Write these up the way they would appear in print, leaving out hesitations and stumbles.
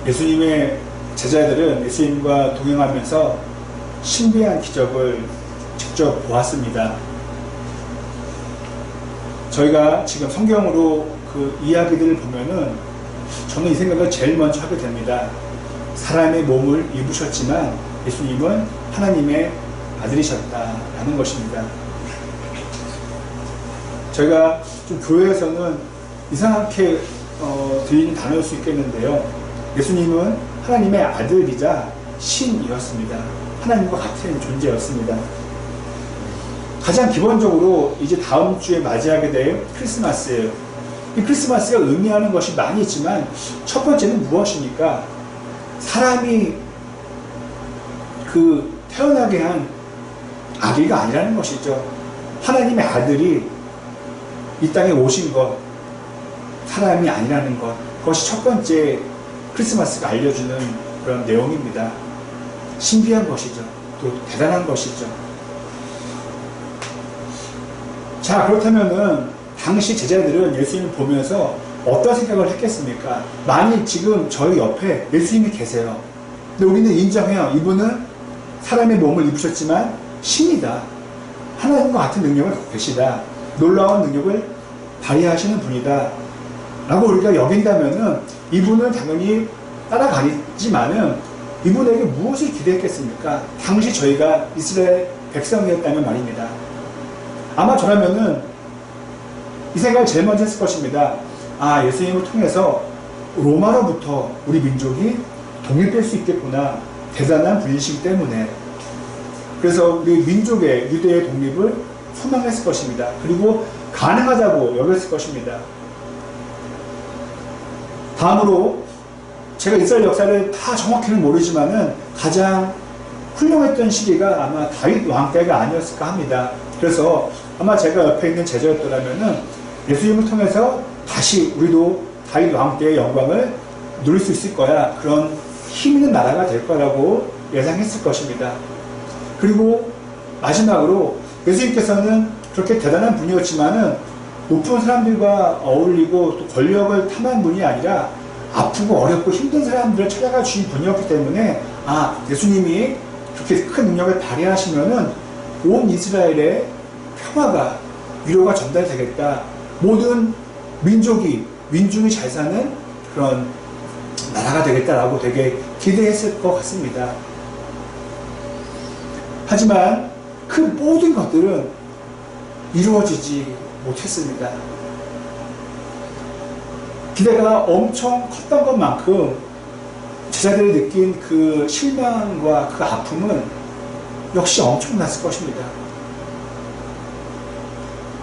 예수님의 제자들은 예수님과 동행하면서 신비한 기적을 직접 보았습니다. 저희가 지금 성경으로 그 이야기들을 보면은 저는 이 생각을 제일 먼저 하게 됩니다. 사람의 몸을 입으셨지만 예수님은 하나님의 아들이셨다라는 것입니다. 저희가 좀 교회에서는 이상하게 들리는 단어일 수 있겠는데요. 예수님은 하나님의 아들이자 신이었습니다. 하나님과 같은 존재였습니다. 가장 기본적으로 이제 다음 주에 맞이하게 될 크리스마스예요. 이 크리스마스가 의미하는 것이 많이 있지만 첫 번째는 무엇입니까? 사람이 그 태어나게 한 아기가 아니라는 것이죠. 하나님의 아들이 이 땅에 오신 것, 사람이 아니라는 것, 그것이 첫 번째 크리스마스가 알려주는 그런 내용입니다. 신비한 것이죠. 또 대단한 것이죠. 자, 그렇다면은 당시 제자들은 예수님을 보면서 어떤 생각을 했겠습니까? 만일 지금 저희 옆에 예수님이 계세요. 근데 우리는 인정해요. 이분은 사람의 몸을 입으셨지만 신이다. 하나님과 같은 능력을 갖고 계시다. 놀라운 능력을 발휘하시는 분이다. 라고 우리가 여긴다면은 이분은 당연히 따라가지만은 이분에게 무엇을 기대했겠습니까? 당시 저희가 이스라엘 백성이었다면 말입니다. 아마 저라면은 이 생각을 제일 먼저 했을 것입니다. 아, 예수님을 통해서 로마로부터 우리 민족이 독립될 수 있겠구나. 대단한 분이시기 때문에. 그래서 우리 민족의 유대의 독립을 소망했을 것입니다. 그리고 가능하다고 여겼을 것입니다. 다음으로 제가 이스라엘 역사를 다 정확히는 모르지만은 가장 훌륭했던 시기가 아마 다윗 왕 때가 아니었을까 합니다. 그래서 아마 제가 옆에 있는 제자였더라면은 예수님을 통해서 다시 우리도 다윗 왕 때의 영광을 누릴 수 있을 거야. 그런 힘 있는 나라가 될 거라고 예상했을 것입니다. 그리고 마지막으로 예수님께서는 그렇게 대단한 분이었지만은 높은 사람들과 어울리고 또 권력을 탐한 분이 아니라 아프고 어렵고 힘든 사람들을 찾아가 주신 분이었기 때문에 아, 예수님이 그렇게 큰 능력을 발휘하시면은 온 이스라엘의 평화가 위로가 전달되겠다. 모든 민중이 잘 사는 그런 나라가 되겠다라고 되게 기대했을 것 같습니다. 하지만 그 모든 것들은 이루어지지 못했습니다. 기대가 엄청 컸던 것만큼 제자들이 느낀 그 실망과 그 아픔은 역시 엄청났을 것입니다.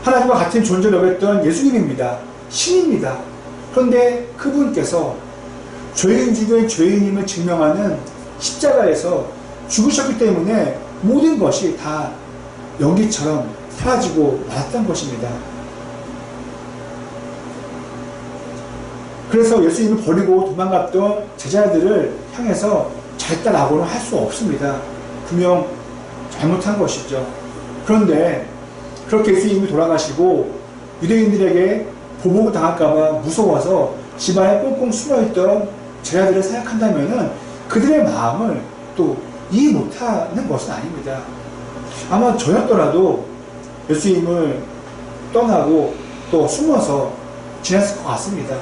하나님과 같은 존재를 여겼던 예수님입니다. 신입니다. 그런데 그분께서 죄인 중에 죄인임을 증명하는 십자가에서 죽으셨기 때문에 모든 것이 다 연기처럼 사라지고 말았던 것입니다. 그래서 예수님을 버리고 도망갔던 제자들을 향해서 잘했다라고는 할 수 없습니다. 분명 잘못한 것이죠. 그런데 그렇게 예수님이 돌아가시고 유대인들에게 보복을 당할까봐 무서워서 집안에 꽁꽁 숨어있던 제자들을 생각한다면은 그들의 마음을 또 이해 못하는 것은 아닙니다. 아마 저였더라도 예수님을 떠나고 또 숨어서 지냈을 것 같습니다.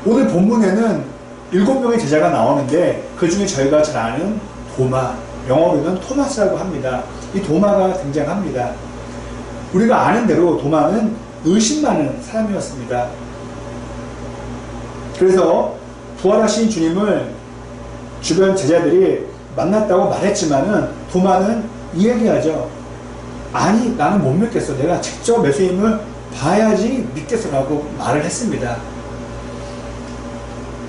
오늘 본문에는 7명의 제자가 나오는데 그 중에 저희가 잘 아는 도마, 영어로는 토마스라고 합니다. 이 도마가 등장합니다. 우리가 아는 대로 도마는 의심 많은 사람이었습니다. 그래서 부활하신 주님을 주변 제자들이 만났다고 말했지만은 도마는 이 얘기하죠. 아니, 나는 못 믿겠어. 내가 직접 예수님을 봐야지 믿겠어라고 말을 했습니다.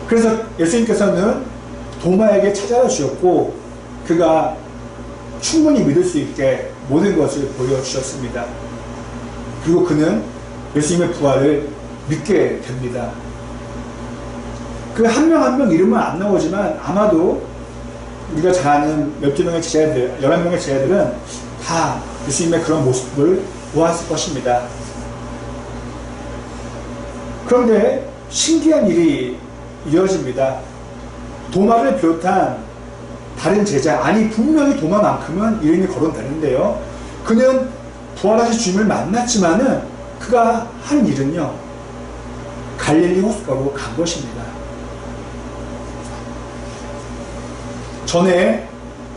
그래서 예수님께서는 도마에게 찾아와 주셨고 그가 충분히 믿을 수 있게 모든 것을 보여주셨습니다. 그리고 그는 예수님의 부활을 믿게 됩니다. 그 한 명 한 명 이름은 안 나오지만 아마도 우리가 잘 아는 12명의 제자들, 11명의 제자들은 다 예수님의 그런 모습을 보았을 것입니다. 그런데 신기한 일이 이어집니다. 도마를 비롯한 다른 제자, 아니 분명히 도마만큼은 이름이 거론되는데요. 그는 부활하신 주님을 만났지만은 그가 한 일은요, 갈릴리 호숫가로 간 것입니다. 전에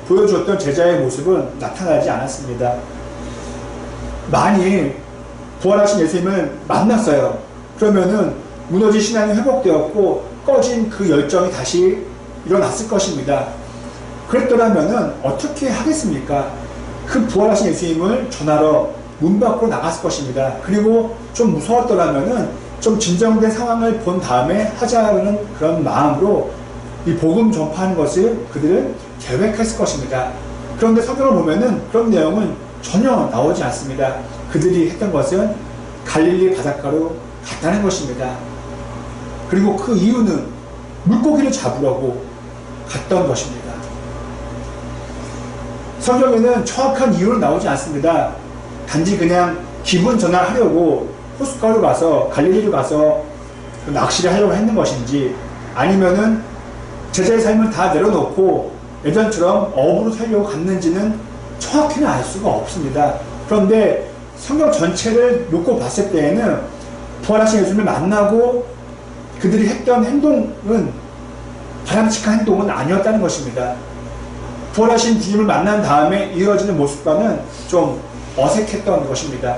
보여주었던 제자의 모습은 나타나지 않았습니다. 만일 부활하신 예수님을 만났어요. 그러면은 무너진 신앙이 회복되었고 꺼진 그 열정이 다시 일어났을 것입니다. 그랬더라면은 어떻게 하겠습니까? 그 부활하신 예수님을 전하러 문 밖으로 나갔을 것입니다. 그리고 좀 무서웠더라면은 좀 진정된 상황을 본 다음에 하자는 그런 마음으로 이 복음 전파하는 것을 그들은 계획했을 것입니다. 그런데 성경을 보면은 그런 내용은 전혀 나오지 않습니다. 그들이 했던 것은 갈릴리 바닷가로 갔다는 것입니다. 그리고 그 이유는 물고기를 잡으려고 갔던 것입니다. 성경에는 정확한 이유는 나오지 않습니다. 단지 그냥 기분 전환하려고 호숫가로 가서 갈릴리로 가서 낚시를 하려고 했는 것인지, 아니면은 제자의 삶을 다 내려놓고 예전처럼 어부로 살려고 갔는지는 정확히는 알 수가 없습니다. 그런데 성경 전체를 놓고 봤을 때에는 부활하신 예수님을 만나고 그들이 했던 행동은 바람직한 행동은 아니었다는 것입니다. 부활하신 주님을 만난 다음에 이어지는 모습과는 좀 어색했던 것입니다.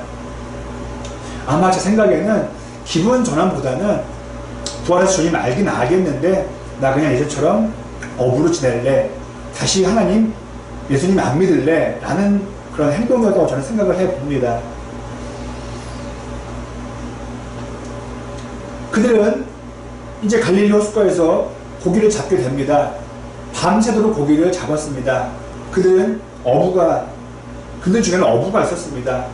아마 제 생각에는 기분 전환보다는 부활하신 주님 알긴 알겠는데 나 그냥 예전처럼 어부로 지낼래, 다시 하나님 예수님 안 믿을래 라는 그런 행동이었다고 저는 생각을 해봅니다. 그들은 이제 갈릴리 호숫가에서 고기를 잡게 됩니다. 밤새도록 고기를 잡았습니다. 그들 중에는 어부가 있었습니다.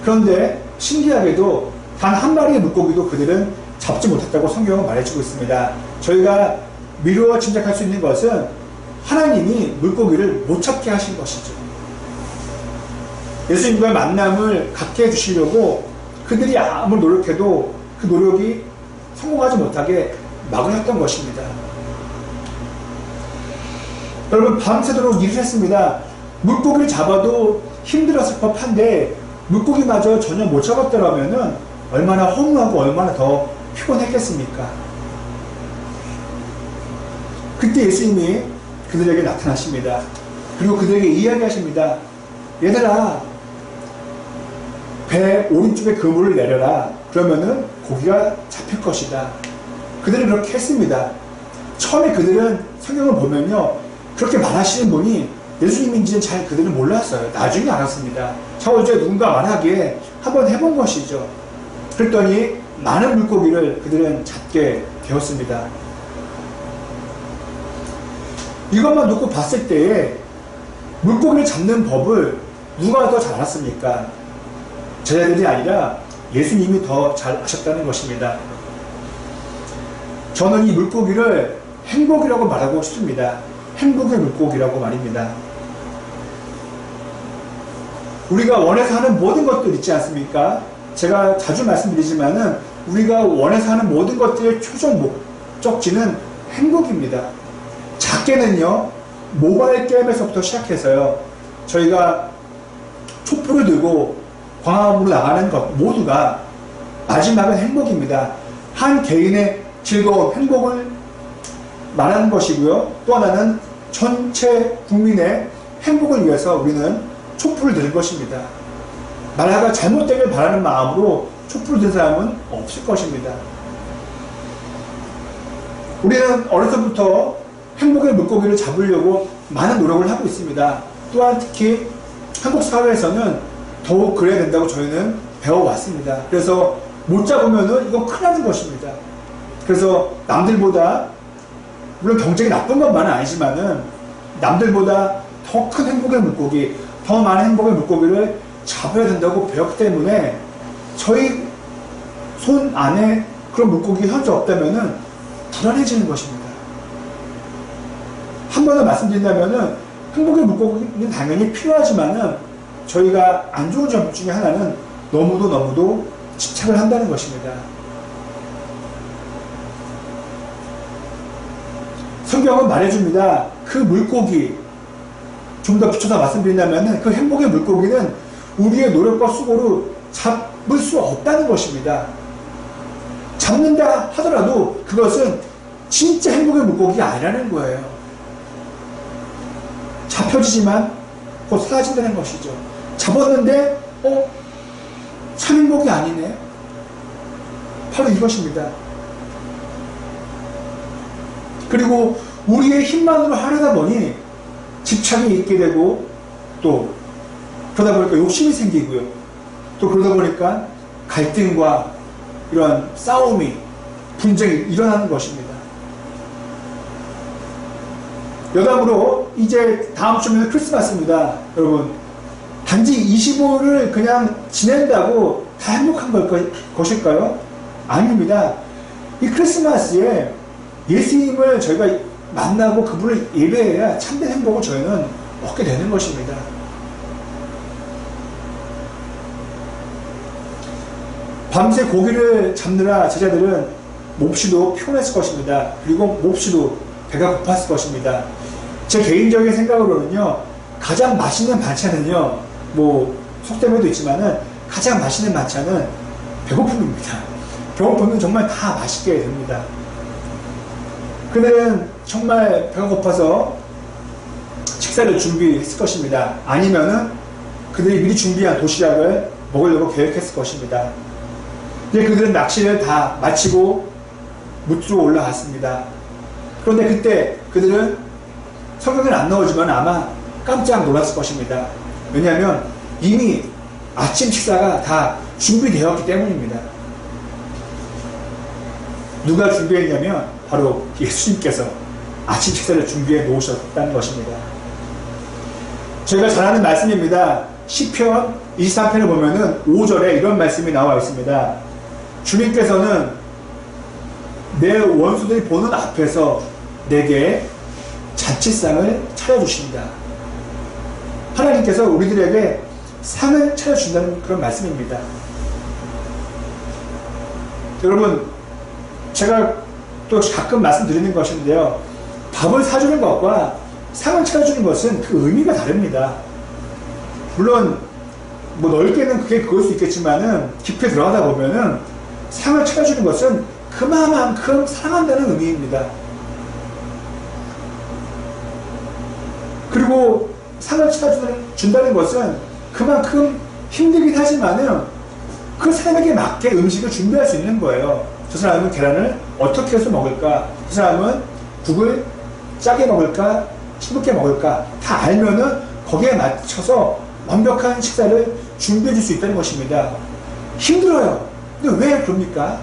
그런데 신기하게도 단 한 마리의 물고기도 그들은 잡지 못했다고 성경은 말해주고 있습니다. 저희가 미루어 짐작할 수 있는 것은 하나님이 물고기를 못 잡게 하신 것이죠. 예수님과의 만남을 갖게 해주시려고 그들이 아무리 노력해도 그 노력이 성공하지 못하게 막으셨던 것입니다. 여러분, 밤새도록 일을 했습니다. 물고기를 잡아도 힘들었을 법한데 물고기마저 전혀 못 잡았더라면 얼마나 허무하고 얼마나 더 피곤했겠습니까? 그때 예수님이 그들에게 나타나십니다. 그리고 그들에게 이야기하십니다. 얘들아, 배 오른쪽에 그물을 내려라. 그러면은 고기가 잡힐 것이다. 그들은 그렇게 했습니다. 처음에 그들은 성경을 보면요, 그렇게 말하시는 분이 예수님인지는 잘 그들은 몰랐어요. 나중에 알았습니다. 어제 누군가 말하기에 한번 해본 것이죠. 그랬더니 많은 물고기를 그들은 잡게 되었습니다. 이것만 놓고 봤을 때에 물고기를 잡는 법을 누가 더 잘 알았습니까? 제자들이 아니라 예수님이 더 잘 아셨다는 것입니다. 저는 이 물고기를 행복이라고 말하고 싶습니다. 행복의 물고기라고 말입니다. 우리가 원해서 하는 모든 것들 있지 않습니까? 제가 자주 말씀드리지만은 우리가 원해서 하는 모든 것들의 최종 목적지는 행복입니다. 작게는요, 모바일 게임에서부터 시작해서요, 저희가 촛불을 들고 광화문으로 나가는 것 모두가 마지막은 행복입니다. 한 개인의 즐거운 행복을 말하는 것이고요. 또 하나는 전체 국민의 행복을 위해서 우리는 촛불을 드는 것입니다. 나라가 잘못되길 바라는 마음으로 촛불을 든 사람은 없을 것입니다. 우리는 어려서부터 행복의 물고기를 잡으려고 많은 노력을 하고 있습니다. 또한 특히 한국 사회에서는 더욱 그래야 된다고 저희는 배워왔습니다. 그래서 못 잡으면은 이건 큰일 나는 것입니다. 그래서 남들보다, 물론 경쟁이 나쁜 것만은 아니지만은 남들보다 더 큰 행복의 물고기, 더 많은 행복의 물고기를 잡아야 된다고 배웠기 때문에 저희 손 안에 그런 물고기 현재 없다면은 불안해지는 것입니다. 한 번 더 말씀드린다면은 행복의 물고기는 당연히 필요하지만은 저희가 안 좋은 점 중에 하나는 너무도 집착을 한다는 것입니다. 성경은 말해줍니다. 그 물고기, 좀 더 붙여서 말씀드린다면 그 행복의 물고기는 우리의 노력과 수고로 잡을 수 없다는 것입니다. 잡는다 하더라도 그것은 진짜 행복의 물고기가 아니라는 거예요. 잡혀지지만 곧 사라진다는 것이죠. 잡았는데 참 행복이 아니네. 바로 이것입니다. 그리고 우리의 힘만으로 하려다 보니 집착이 있게 되고 또 그러다 보니까 욕심이 생기고요. 또 그러다 보니까 갈등과 이런 싸움이 분쟁이 일어나는 것입니다. 여담으로 이제 다음 주면 크리스마스입니다. 여러분 단지 25일을 그냥 지낸다고 다 행복한 것일까요? 아닙니다. 이 크리스마스에 예수님을 저희가 만나고 그분을 예배해야 참된 행복을 저희는 얻게 되는 것입니다. 밤새 고기를 잡느라 제자들은 몹시도 피곤했을 것입니다. 그리고 몹시도 배가 고팠을 것입니다. 제 개인적인 생각으로는요, 가장 맛있는 반찬은요, 뭐 속담에도 있지만은 가장 맛있는 반찬은 배고픔입니다. 배고프면 정말 다 맛있게 됩니다. 그들은 정말 배가 고파서 식사를 준비했을 것입니다. 아니면은 그들이 미리 준비한 도시락을 먹으려고 계획했을 것입니다. 이제 그들은 낚시를 다 마치고 무트로 올라갔습니다. 그런데 그때 그들은 성경에는 안 나오지만 아마 깜짝 놀랐을 것입니다. 왜냐하면 이미 아침 식사가 다 준비되었기 때문입니다. 누가 준비했냐면 바로 예수님께서 아침 식사를 준비해 놓으셨다는 것입니다. 저희가 잘 아는 말씀입니다. 시편 23편을 보면은 5절에 이런 말씀이 나와 있습니다. 주님께서는 내 원수들이 보는 앞에서 내게 잔치상을 차려주신다. 하나님께서 우리들에게 상을 차려준다는 그런 말씀입니다. 여러분, 제가 또 가끔 말씀드리는 것인데요. 밥을 사주는 것과 상을 차려주는 것은 그 의미가 다릅니다. 물론 뭐 넓게는 그럴 수 있겠지만은 깊이 들어가다 보면은 상을 차려주는 것은 그만큼 사랑한다는 의미입니다. 그리고 상을 차려준다는 것은 그만큼 힘들긴 하지만은 그 사람에게 맞게 음식을 준비할 수 있는 거예요. 저 사람은 계란을 어떻게 해서 먹을까? 저 사람은 국을 짜게 먹을까? 싱겁게 먹을까? 다 알면은 거기에 맞춰서 완벽한 식사를 준비해 줄 수 있다는 것입니다. 힘들어요. 근데 왜 그럽니까?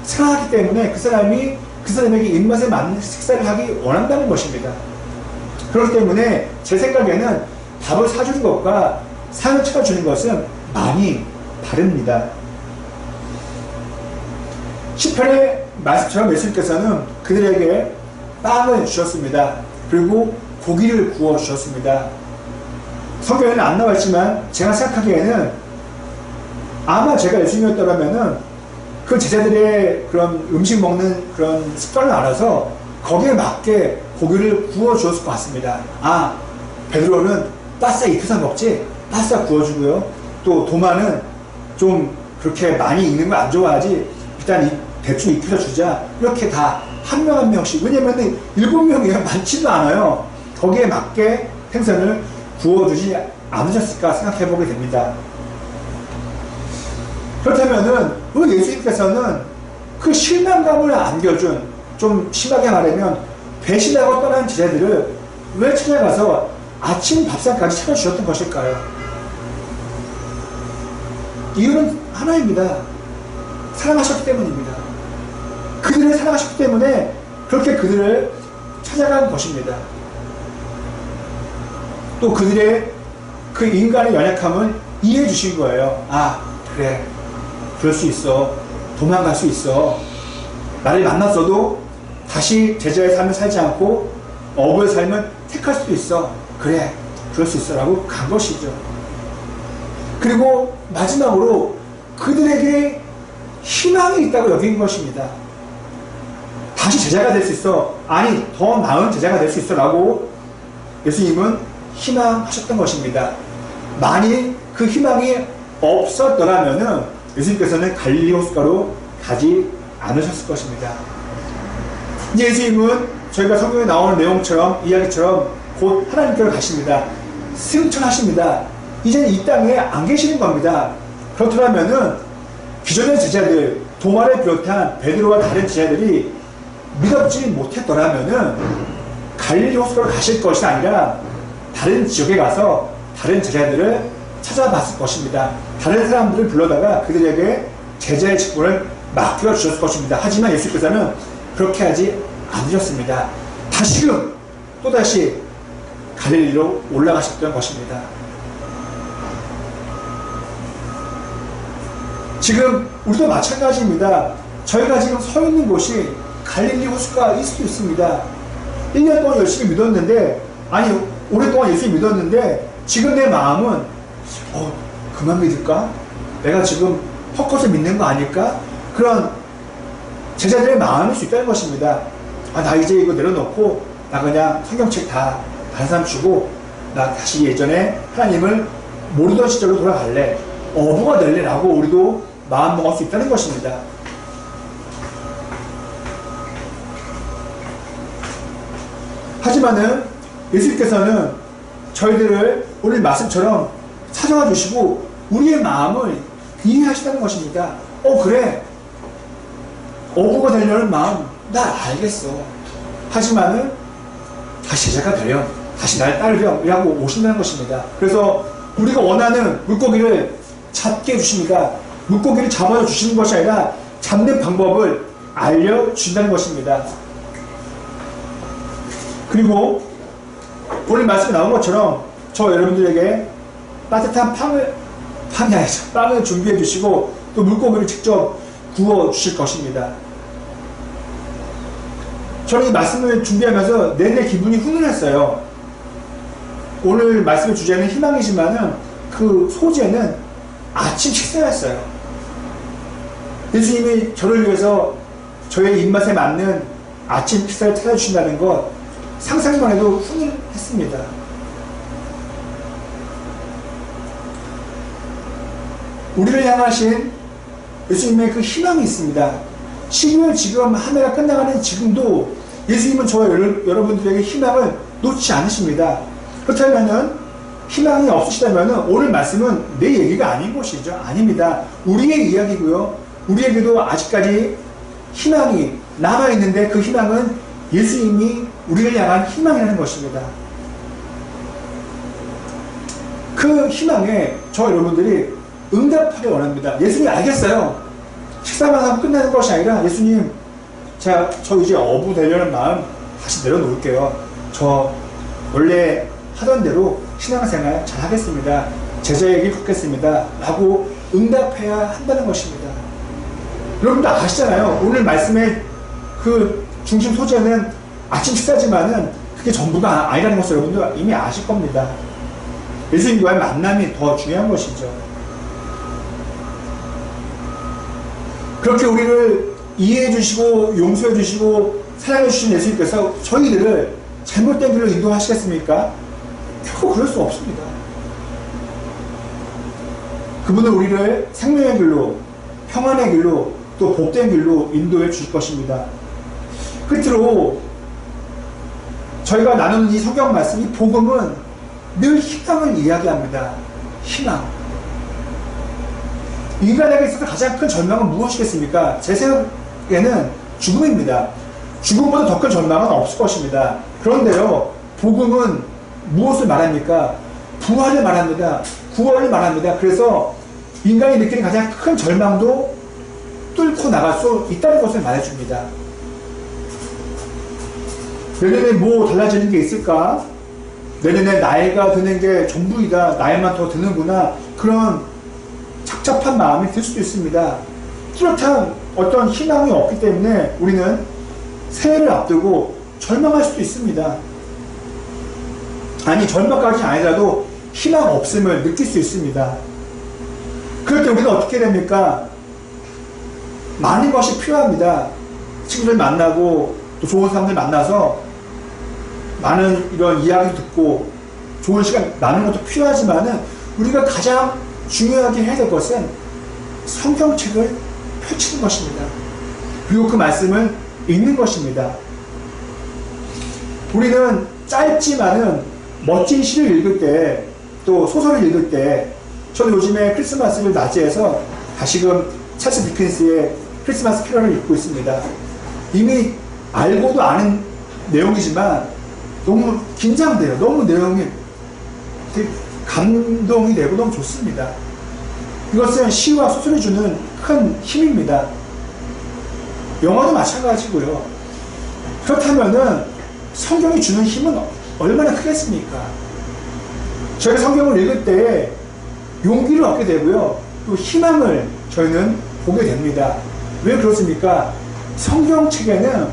사랑하기 때문에 그 사람에게 입맛에 맞는 식사를 하기 원한다는 것입니다. 그렇기 때문에 제 생각에는 밥을 사주는 것과 상을 차려주는 것은 많이 다릅니다. 시편의 말씀처럼 예수님께서는 그들에게 빵을 주셨습니다. 그리고 고기를 구워 주셨습니다. 성경에는 안 나왔지만 제가 생각하기에는 아마 제가 예수님이었더라면은 그 제자들의 그런 음식 먹는 그런 습관을 알아서 거기에 맞게 고기를 구워 주었을 것 같습니다. 아, 베드로는 바싹 익혀서 먹지? 바싹 구워주고요. 또 도마는 좀 그렇게 많이 익는 거 안 좋아하지? 일단 대충 익혀서 주자. 이렇게 다 한 명 한 명씩. 왜냐면 7명이에요. 많지도 않아요. 거기에 맞게 생선을 구워주지 않으셨을까 생각해보게 됩니다. 그렇다면은 왜 예수님께서는 그 실망감을 안겨준, 좀 심하게 말하면 배신하고 떠난 제자들을 왜 찾아가서 아침 밥상까지 차려주셨던 것일까요? 이유는 하나입니다. 사랑하셨기 때문입니다. 그들을 사랑하셨기 때문에 그렇게 그들을 찾아간 것입니다. 또 그들의 그 인간의 연약함을 이해해 주신 거예요. 아, 그래. 그럴 수 있어. 도망갈 수 있어. 나를 만났어도 다시 제자의 삶을 살지 않고 어부의 삶을 택할 수도 있어. 그래. 그럴 수 있어. 라고 간 것이죠. 그리고 마지막으로 그들에게 희망이 있다고 여긴 것입니다. 다시 제자가 될 수 있어. 아니, 더 나은 제자가 될 수 있어. 라고 예수님은 희망하셨던 것입니다. 만일 그 희망이 없었더라면은 예수님께서는 갈릴리 호숫가로 가지 않으셨을 것입니다. 이제 예수님은 저희가 성경에 나오는 내용처럼, 이야기처럼 곧 하나님께로 가십니다. 승천하십니다. 이제는 이 땅에 안 계시는 겁니다. 그렇더라면은 기존의 제자들, 도마를 비롯한 베드로와 다른 제자들이 믿었지 못했더라면은 갈릴리 호숫가로 가실 것이 아니라 다른 지역에 가서 다른 제자들을 찾아봤을 것입니다. 다른 사람들을 불러다가 그들에게 제자의 직분을 맡겨 주셨을 것입니다. 하지만 예수께서는 그렇게 하지 않으셨습니다. 다시금 또다시 갈릴리로 올라가셨던 것입니다. 지금 우리도 마찬가지입니다. 저희가 지금 서 있는 곳이 갈릴리 호숫가일 수도 있습니다. 1년 동안 열심히 믿었는데, 아니 오랫동안 예수님 믿었는데 지금 내 마음은 그만 믿을까? 내가 지금 헛것을 믿는 거 아닐까? 그런 제자들의 마음일 수 있다는 것입니다. 나 이제 이거 내려놓고 나 그냥 성경책 다 다른 사람 주고 나 다시 예전에 하나님을 모르던 시절로 돌아갈래, 어부가 될래 라고 우리도 마음 먹을 수 있다는 것입니다. 하지만은 예수님께서는 저희들을 오늘 말씀처럼 찾아와 주시고 우리의 마음을 이해하시다는 것입니다. 그래, 어부가 되려는 마음 나 알겠어. 하지만은 다시 제자가 되렴, 다시 날 따르렴 이라고 오신다는 것입니다. 그래서 우리가 원하는 물고기를 잡게 해주십니다. 물고기를 잡아서 주시는 것이 아니라 잡는 방법을 알려주신다는 것입니다. 그리고 오늘 말씀에 나온 것처럼 저 여러분들에게 따뜻한 빵을 준비해 주시고 또 물고기를 직접 구워 주실 것입니다. 저는 이 말씀을 준비하면서 내내 기분이 훈훈했어요. 오늘 말씀의 주제는 희망이지만은 그 소재는 아침 식사였어요. 예수님이 저를 위해서 저의 입맛에 맞는 아침 식사를 찾아주신다는 것 상상만 해도 훈훈했습니다. 우리를 향하신 예수님의 그 희망이 있습니다. 12월 지금 한 해가 끝나가는 지금도 예수님은 저와 여러분들에게 희망을 놓지 않으십니다. 그렇다면 희망이 없으시다면 오늘 말씀은 내 얘기가 아닌 것이죠. 아닙니다. 우리의 이야기고요. 우리에게도 아직까지 희망이 남아있는데 그 희망은 예수님이 우리를 향한 희망이라는 것입니다. 그 희망에 저 여러분들이 응답하기 원합니다. 예수님 알겠어요. 식사만 하고 끝나는 것이 아니라 예수님, 자, 저 이제 어부 되려는 마음 다시 내려놓을게요. 저 원래 하던 대로 신앙생활 잘 하겠습니다. 제자의 길 걷겠습니다. 라고 응답해야 한다는 것입니다. 여러분도 아시잖아요. 오늘 말씀의 그 중심 소재는 아침 식사지만은 그게 전부가 아니라는 것을 여러분들 이미 아실 겁니다. 예수님과의 만남이 더 중요한 것이죠. 그렇게 우리를 이해해 주시고 용서해 주시고 사랑해 주신 예수님께서 저희들을 잘못된 길로 인도하시겠습니까? 결코 그럴 수 없습니다. 그분은 우리를 생명의 길로, 평안의 길로, 또 복된 길로 인도해 주실 것입니다. 끝으로 저희가 나누는 이 성경 말씀, 이 복음은 늘 희망을 이야기합니다. 희망. 인간에게 있어서 가장 큰 절망은 무엇이겠습니까? 제 생각에는 죽음입니다. 죽음보다 더 큰 절망은 없을 것입니다. 그런데요, 복음은 무엇을 말합니까? 부활을 말합니다. 구원을 말합니다. 그래서 인간이 느끼는 가장 큰 절망도 뚫고 나갈 수 있다는 것을 말해줍니다. 내년에 뭐 달라지는 게 있을까? 내년에 나이가 드는 게 전부이다. 나이만 더 드는구나. 그런 착잡한 마음이 들 수도 있습니다. 뚜렷한 어떤 희망이 없기 때문에 우리는 새해를 앞두고 절망할 수도 있습니다. 아니, 절망까지 아니라도 희망 없음을 느낄 수 있습니다. 그럴 때 우리는 어떻게 됩니까? 많은 것이 필요합니다. 친구들 만나고 또 좋은 사람들 만나서 많은 이런 이야기 듣고 좋은 시간 나누는 것도 필요하지만은 우리가 가장 중요하게 해야 될 것은 성경책을 펼치는 것입니다. 그리고 그 말씀을 읽는 것입니다. 우리는 짧지만은 멋진 시를 읽을 때, 또 소설을 읽을 때, 저는 요즘에 크리스마스를 맞이해서 다시금 찰스 디킨스의 크리스마스 캐럴을 읽고 있습니다. 이미 알고도 아는 내용이지만 너무 긴장돼요. 너무 내용이 되게 감동이 되고 너무 좋습니다. 이것은 시와 소설이 주는 큰 힘입니다. 영화도 마찬가지고요. 그렇다면은 성경이 주는 힘은 얼마나 크겠습니까? 저희가 성경을 읽을 때 용기를 얻게 되고요. 또 희망을 저희는 보게 됩니다. 왜 그렇습니까? 성경책에는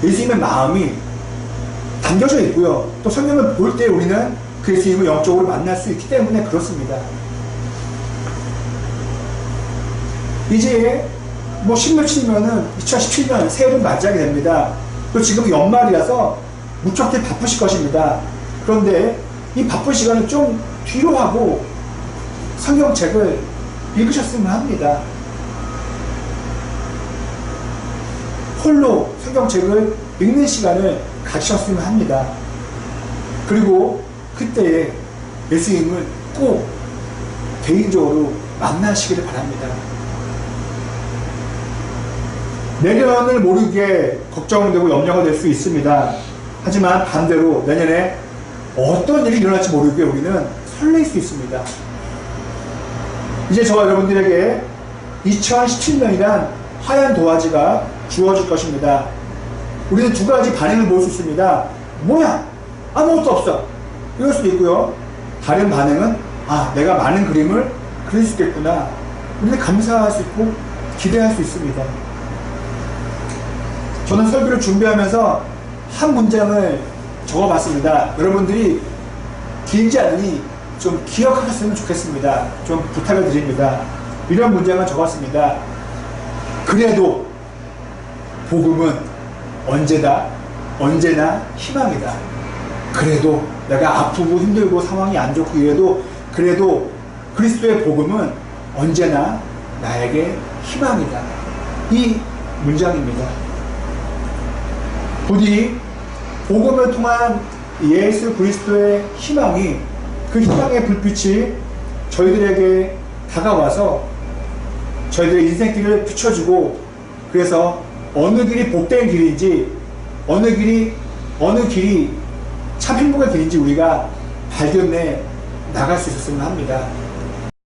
예수님의 마음이 담겨져 있고요. 또 성경을 볼 때 우리는 그 예수님을 영적으로 만날 수 있기 때문에 그렇습니다. 이제 뭐 10며칠이면은 2017년 새해를 맞이하게 됩니다. 또 지금 연말이라서 무척히 바쁘실 것입니다. 그런데 이 바쁜 시간을 좀 뒤로 하고 성경책을 읽으셨으면 합니다. 홀로 성경책을 읽는 시간을 가지셨으면 합니다. 그리고 그때에 예수님을 꼭 개인적으로 만나시기를 바랍니다. 내년을 모르게 걱정되고 염려가 될 수 있습니다. 하지만 반대로 내년에 어떤 일이 일어날지 모르게 우리는 설레일 수 있습니다. 이제 저와 여러분들에게 2017년이란 하얀 도화지가 주어질 것입니다. 우리는 두 가지 반응을 볼 수 있습니다. 뭐야? 아무것도 없어. 이럴 수도 있고요. 다른 반응은 내가 많은 그림을 그릴 수 있겠구나. 우리는 감사할 수 있고 기대할 수 있습니다. 저는 설교를 준비하면서 한 문장을 적어봤습니다. 여러분들이 길지 않으니 좀 기억하셨으면 좋겠습니다. 좀 부탁을 드립니다. 이런 문장을 적었습니다. 그래도 복음은 언제나 희망이다. 그래도 내가 아프고 힘들고 상황이 안 좋고 이래도 그래도 그리스도의 복음은 언제나 나에게 희망이다. 이 문장입니다. 부디 복음을 통한 예수 그리스도의 희망이, 그 희망의 불빛이 저희들에게 다가와서 저희들의 인생길을 비춰주고, 그래서 어느 길이 복된 길인지, 어느 길이 참 행복의 길인지 우리가 발견해 나갈 수 있었으면 합니다.